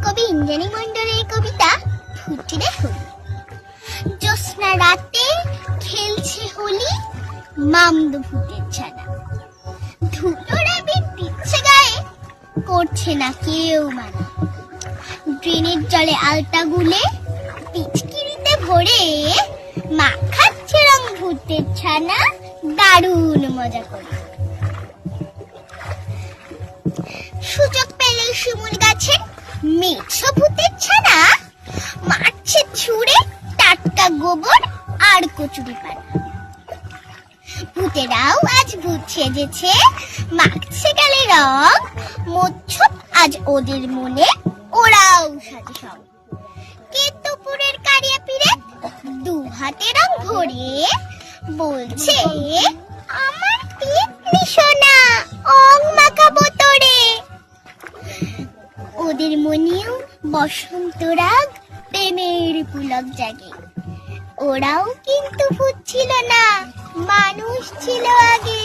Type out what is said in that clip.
কবি ইন্দ্রাণী মণ্ডলের কবিতা ভূতেরে হোলি। জ্যোৎস্না রাতে খেলছে হোলি মামদ ভূতের ছানা। ধুলো রাবির দিচ্ছে গায়ে, করছে না কেউ মানা। ড্রেনের জলে আলতা গুলে পিচকিরিতে ভরে মাখাচ্ছে রং ভূতের ছানা, দারুণ মজা করে। সুযোগ পেলেই শিমুল গাছে মেছো ভূতের ছানা মারছে ছুঁড়ে টাটকা গোবর আর কচুরি পানা। ভূতেরাও আজ ভূত সেজেছে, মাখছে গালে রং, মোচ্ছব আজ ওদের মনে, ওরাও সাজে সব। কেতুপুরের কারিয়া পিরে দু হাতে রং ভরে বলছে, আমার পিতনি সোনা অং মাখাবো তোরে। ওদের মনেও বসন্ত রাগ, প্রেমের পুলক জাগে। ওরাও কিন্তু ভূত ছিল না, মানুষ ছিল আগে।